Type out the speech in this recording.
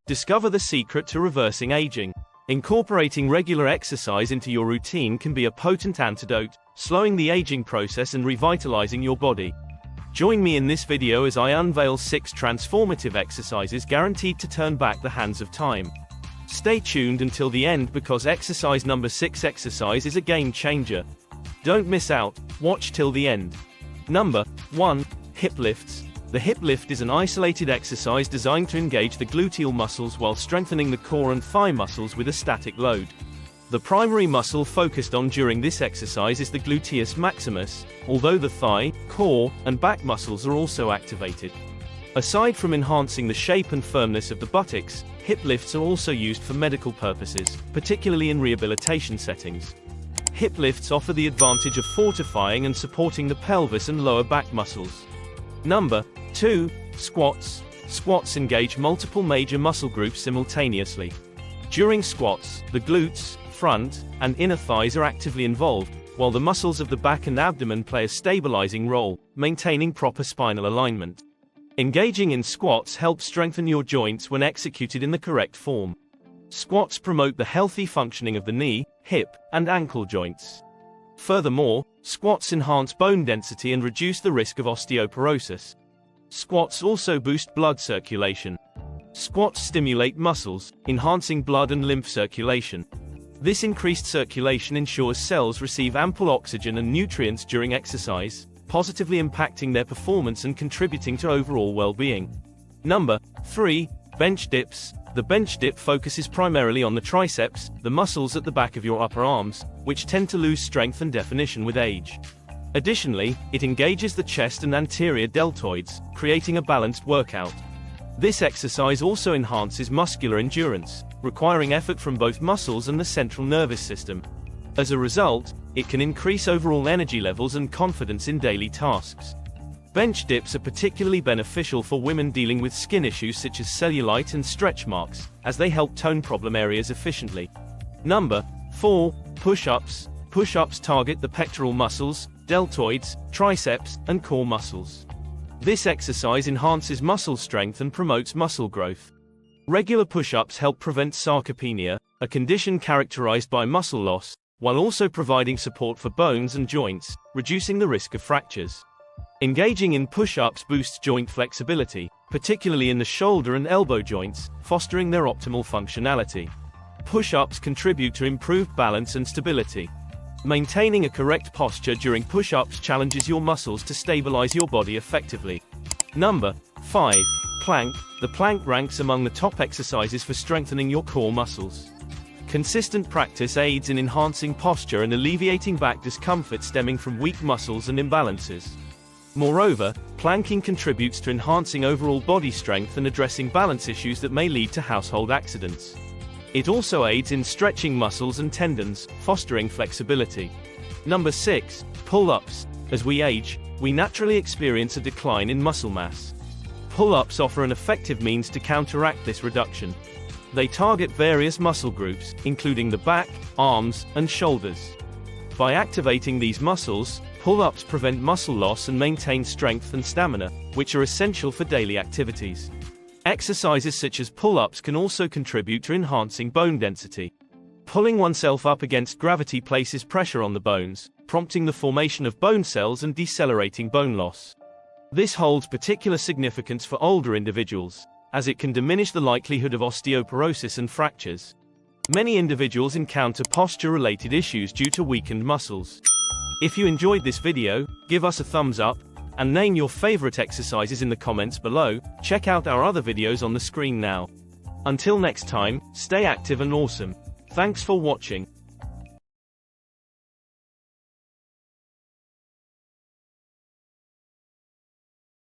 Discover the secret to reversing aging. Incorporating regular exercise into your routine can be a potent antidote, slowing the aging process and revitalizing your body. Join me in this video as I unveil 6 transformative exercises guaranteed to turn back the hands of time. Stay tuned until the end because exercise number 6 is a game changer. Don't miss out, watch till the end. Number 1. Hip lifts. The hip lift is an isolated exercise designed to engage the gluteal muscles while strengthening the core and thigh muscles with a static load. The primary muscle focused on during this exercise is the gluteus maximus, although the thigh, core, and back muscles are also activated. Aside from enhancing the shape and firmness of the buttocks, hip lifts are also used for medical purposes, particularly in rehabilitation settings. Hip lifts offer the advantage of fortifying and supporting the pelvis and lower back muscles. Number 2. Squats. Squats engage multiple major muscle groups simultaneously. During squats, the glutes, front, and inner thighs are actively involved, while the muscles of the back and abdomen play a stabilizing role, maintaining proper spinal alignment. Engaging in squats helps strengthen your joints when executed in the correct form. Squats promote the healthy functioning of the knee, hip, and ankle joints. Furthermore, squats enhance bone density and reduce the risk of osteoporosis. Squats also boost blood circulation. Squats stimulate muscles, enhancing blood and lymph circulation. This increased circulation ensures cells receive ample oxygen and nutrients during exercise, positively impacting their performance and contributing to overall well-being. Number 3. Bench dips. The bench dip focuses primarily on the triceps, the muscles at the back of your upper arms, which tend to lose strength and definition with age. Additionally, it engages the chest and anterior deltoids, creating a balanced workout. This exercise also enhances muscular endurance, requiring effort from both muscles and the central nervous system. As a result, it can increase overall energy levels and confidence in daily tasks. Bench dips are particularly beneficial for women dealing with skin issues such as cellulite and stretch marks, as they help tone problem areas efficiently. Number 4. Push-ups. Push-ups target the pectoral muscles, deltoids, triceps, and core muscles. This exercise enhances muscle strength and promotes muscle growth. Regular push-ups help prevent sarcopenia, a condition characterized by muscle loss, while also providing support for bones and joints, reducing the risk of fractures. Engaging in push-ups boosts joint flexibility, particularly in the shoulder and elbow joints, fostering their optimal functionality. Push-ups contribute to improved balance and stability. Maintaining a correct posture during push-ups challenges your muscles to stabilize your body effectively. Number 5. Plank. The plank ranks among the top exercises for strengthening your core muscles. Consistent practice aids in enhancing posture and alleviating back discomfort stemming from weak muscles and imbalances. Moreover, planking contributes to enhancing overall body strength and addressing balance issues that may lead to household accidents. It also aids in stretching muscles and tendons, fostering flexibility. Number 6. Pull-ups. As we age, we naturally experience a decline in muscle mass. Pull-ups offer an effective means to counteract this reduction. They target various muscle groups, including the back, arms, and shoulders. By activating these muscles, pull-ups prevent muscle loss and maintain strength and stamina, which are essential for daily activities. Exercises such as pull-ups can also contribute to enhancing bone density. Pulling oneself up against gravity places pressure on the bones, prompting the formation of bone cells and decelerating bone loss. This holds particular significance for older individuals, as it can diminish the likelihood of osteoporosis and fractures. Many individuals encounter posture-related issues due to weakened muscles. If you enjoyed this video, give us a thumbs up, and name your favorite exercises in the comments below. Check out our other videos on the screen now. Until next time, stay active and awesome. Thanks for watching.